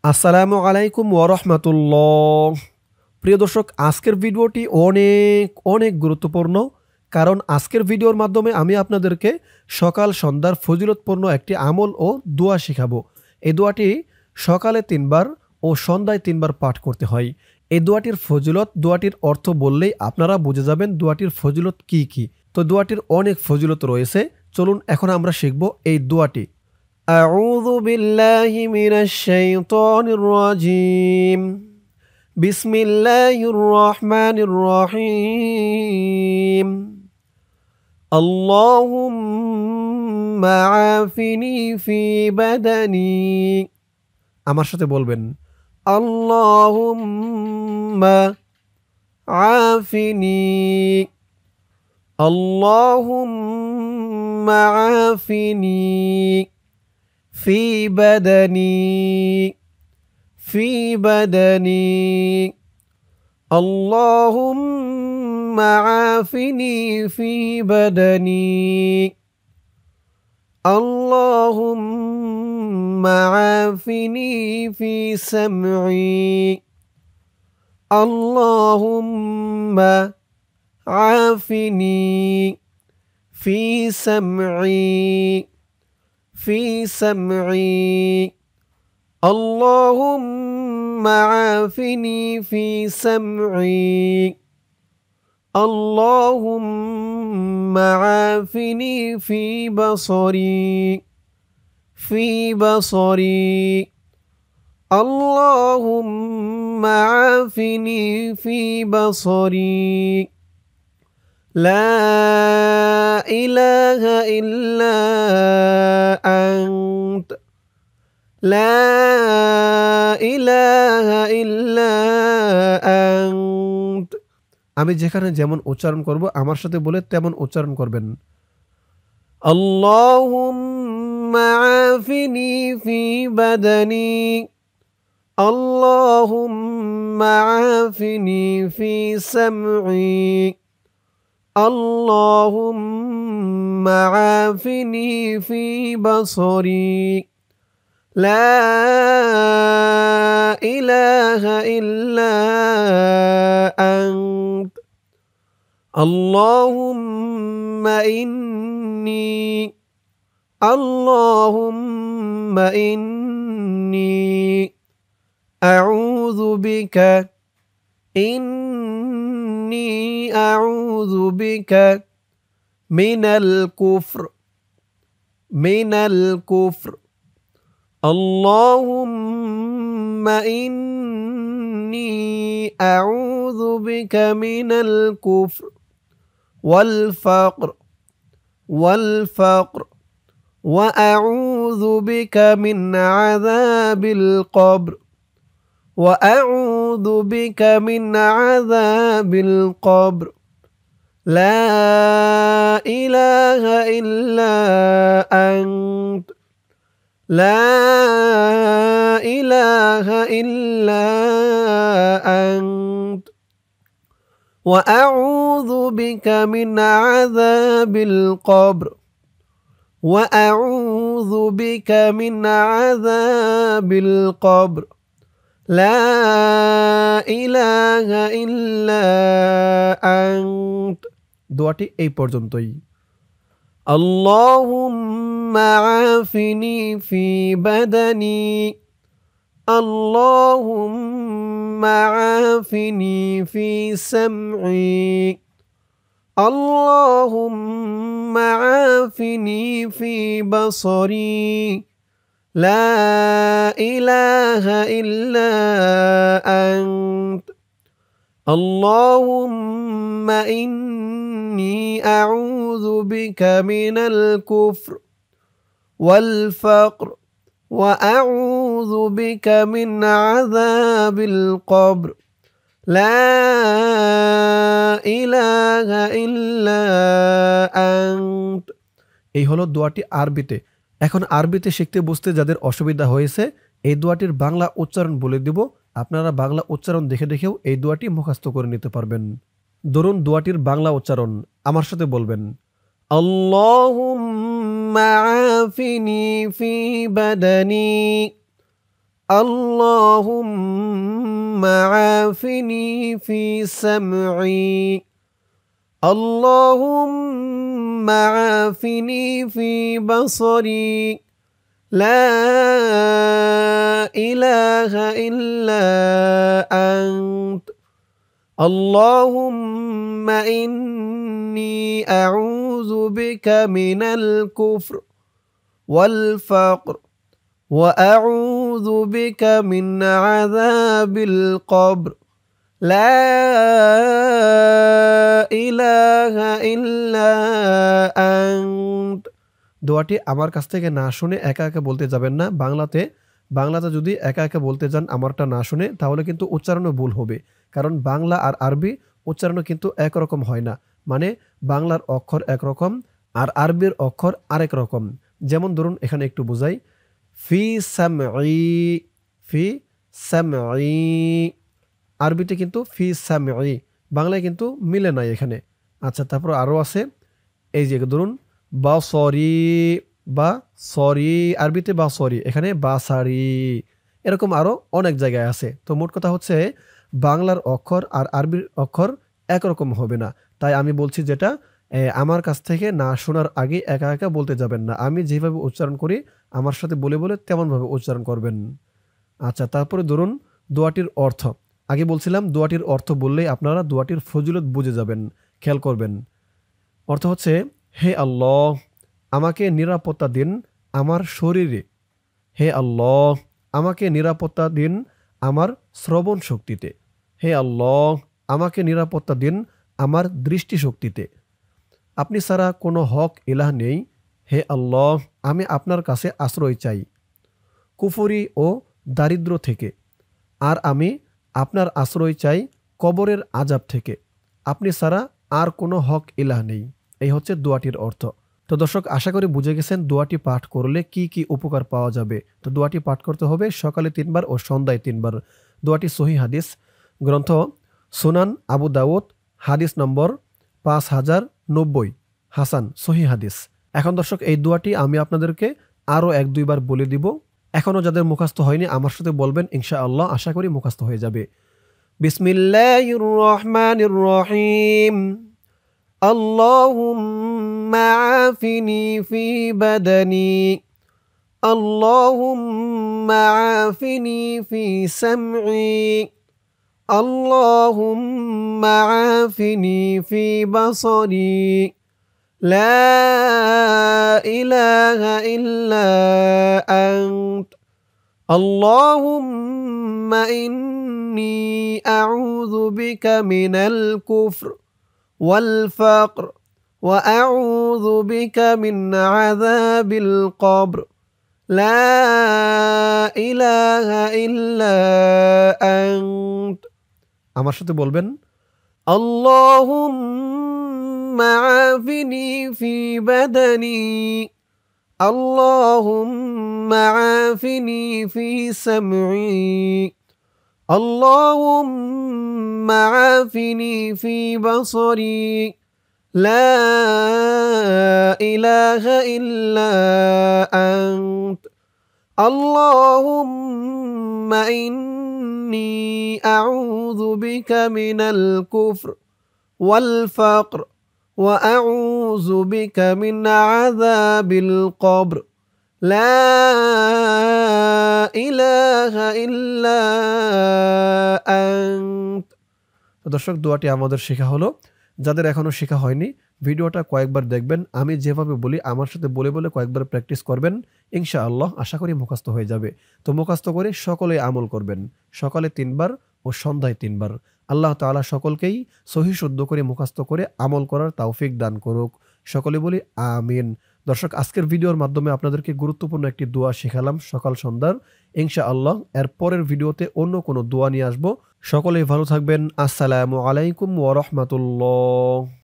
আসসালামু আলাইকুম ওয়া রাহমাতুল্লাহ। প্রিয় দর্শক, আজকের ভিডিওটি অনেক অনেক গুরুত্বপূর্ণ। কারণ আজকের ভিডিওর মাধ্যমে আমি আপনাদেরকে সকাল সন্ধ্যার ফজিলতপূর্ণ একটি আমল ও দোয়া শিখাবো। এই দোয়াটি সকালে ৩ বার ও সন্ধ্যায় ৩ বার পাঠ করতে হয়। এই দোয়াটির ফজিলত, দোয়াটির অর্থ বললেই আপনারা বুঝে যাবেন দোয়াটির ফজিলত কি কি। তো দোয়াটির অনেক ফজিলত রয়েছে। চলুন এখন আমরা শিখব এই দোয়াটি। أعوذ بالله من الشيطان الرجيم. بسم الله الرحمن الرحيم. اللهم عافني في بدني. আমার সাথে বলবেন, আল্লাহুম্মা আফিনি, আল্লাহুম্মা আফিনি في بدني اللهم عافني في بدني اللهم عافني في سمعي اللهم عافني في سمعي اللهم عافني في سمعي اللهم عافني في بصري اللهم عافني في بصري لا إله إلا أنت لا إله إلا أنت। আমি যেখানে যেমন উচ্চারণ করব আমার সাথে বলে তেমন উচ্চারণ করবেন। আল্লাহুম্মা আফিনি ফি বাদানি আল্লাহুম্মা আফিনি ফি সামঈ اللهم عافني في بصري لا إله إلا أنت اللهم إني أعوذ بك أعوذ بك من الكفر اللهم إني أعوذ بك من الكفر والفقر وأعوذ بك من عذاب القبر وأعوذ بك من عذاب القبر لا إله إلا أنت لا إله إلا أنت وأعوذ بك من عذاب القبر وأعوذ بك من عذاب القبر لا إله إلا أنت। দোয়াটি এই পর্যন্তই। اللهم عافني في بدني اللهم عافني في سمعي اللهم عافني في بصري لا إله إلا أنت اللهم إني أعوذ بك من الكفر والفقر وأعوذ بك من عذاب القبر لا إله إلا أنت। এই হলো দোয়াটি আরবিতে। এখন আরবিতে শিখতে বুঝতে যাদের অসুবিধা হয়েছে, এই দোয়াটির বাংলা উচ্চারণ বলে দিব। আপনারা বাংলা উচ্চারণ দেখে দেখেও এই দোয়াটি মুখস্থ করে নিতে পারবেন। ধরুন দোয়াটির বাংলা উচ্চারণ আমার সাথে বলবেন। আল্লাহুম্মা আফিনি ফি বাদানি اللهم عافني في سمعي اللهم عافني في بصري لا إله إلا أنت اللهم إني أعوذ بك من الكفر والفقر وأعوذ بك من عذاب القبر لا إله إلا أنت। দোয়াটি আমার কাছ থেকে না শুনে একা একা বলতে যাবেন না। বাংলাতে যদি একা একা বলতে যান আমারটা না শুনে, তাহলে কিন্তু উচ্চারণও ভুল হবে। কারণ বাংলা আর আরবি উচ্চারণও কিন্তু একরকম হয় না। মানে বাংলার অক্ষর একরকম আর আরবির অক্ষর আরেক রকম। যেমন ধরুন এখানে একটু বোঝাই, ফি সামঈ, ফি সামঈ, আরবিতে কিন্তু ফি সামঈ, বাংলায় কিন্তু মিলে নাই এখানে। আচ্ছা, তারপর আরও আছে, এই যে ধরুন বা সরি, বা সরি, আরবিতে বা সরি, এখানে বা সারি, এরকম আরও অনেক জায়গায় আছে। তো মোট কথা হচ্ছে বাংলার অক্ষর আর আরবির অক্ষর একরকম হবে না। তাই আমি বলছি যেটা, আমার কাছ থেকে না শোনার আগে একা একা বলতে যাবেন না। আমি যেভাবে উচ্চারণ করি আমার সাথে বলে বলে তেমনভাবে উচ্চারণ করবেন। আচ্ছা, তারপরে ধরুন দোয়াটির অর্থ। আগে বলছিলাম দোয়াটির অর্থ বললেই আপনারা দোয়াটির ফজিলত বুঝে যাবেন। খেয়াল করবেন, অর্থ হচ্ছে, হে আল্লাহ আমাকে নিরাপত্তা দিন আমার শরীরে, হে আল্লাহ আমাকে নিরাপত্তা দিন আমার শ্রবণ শক্তিতে, হে আল্লাহ আমাকে নিরাপত্তা দিন আমার দৃষ্টিশক্তিতে। আপনি ছাড়া কোনো হক ইলাহ নেই, হে আল্লাহ আমি আপনার কাছে আশ্রয় চাই কুফরি ও দারিদ্র্য থেকে, আর আমি আপনার আশ্রয় চাই কবরের আযাব থেকে। আপনি ছাড়া আর কোনো হক ইলাহ নেই। এই হচ্ছে দোয়াটির অর্থ। তো দর্শক, আশা করি বুঝে গেছেন দোয়াটি পাঠ করলে কি কি উপকার পাওয়া যাবে। তো দোয়াটি পাঠ করতে হবে সকালে 3 বার ও সন্ধ্যায় 3 বার। দোয়াটি সহিহ হাদিস, গ্রন্থ সুনান আবু দাউদ, হাদিস নম্বর 5090, হাসান সহিহ হাদিস। এখন দর্শক, এই দোয়াটি আমি আপনাদেরকে আরও 1-2 বার বলে দিব। এখনও যাদের মুখস্থ হয়নি আমার সাথে বলবেন, ইনশাআল্লাহ আশা করি মুখস্থ হয়ে যাবে। বিসমিল্লাহির রহমানির রহিম। আল্লাহুম্মা আফিনি ফি বাদানি আল্লাহুম্মা আফিনি ফি সামঈ আল্লাহুম্মা আফিনি ফি বাসরি লা ইলাহা ইল্লা আনত আল্লাহুম্মা ইন্নী আউযু বিকা মিনাল কুফর والفقر وأعوذ بك من عذاب القبر لا إله إلا أنت। আমার সাথে বলবেন, اللهم عافني في بدني اللهم عافني في سمعي اللهم عافني في بصري لا إله إلا أنت اللهم إني أعوذ بك من الكفر والفقر وأعوذ بك من عذاب القبر لا ইলাহা ইল্লা আনত। দর্শক, দোয়াটি আমাদের শেখা হলো। যাদের এখনো শেখা হয়নি ভিডিওটা কয়েকবার দেখবেন। আমি যেভাবে বলি আমার সাথে বলে বলে কয়েকবার প্র্যাকটিস করবেন, ইনশাআল্লাহ আশা করি মুখস্থ হয়ে যাবে। তো মুখস্থ করে সকলে আমল করবেন, সকালে 3 বার ও সন্ধ্যায় 3 বার। আল্লাহ তাআলা সকলকেই সহি শুদ্ধ করে মুখস্থ করে আমল করার তৌফিক দান করুক। সকলে বলি আমিন। দর্শক, আজকের ভিডিওর মাধ্যমে আপনাদেরকে গুরুত্বপূর্ণ একটি দোয়া শেখালাম সকাল সন্ধ্যার। ইনশাআল্লাহ এর পরের ভিডিওতে অন্য কোনো দোয়া নিয়ে আসবো। সকলেই ভালো থাকবেন। আসসালামু আলাইকুম ওয়া রাহমাতুল্লাহ।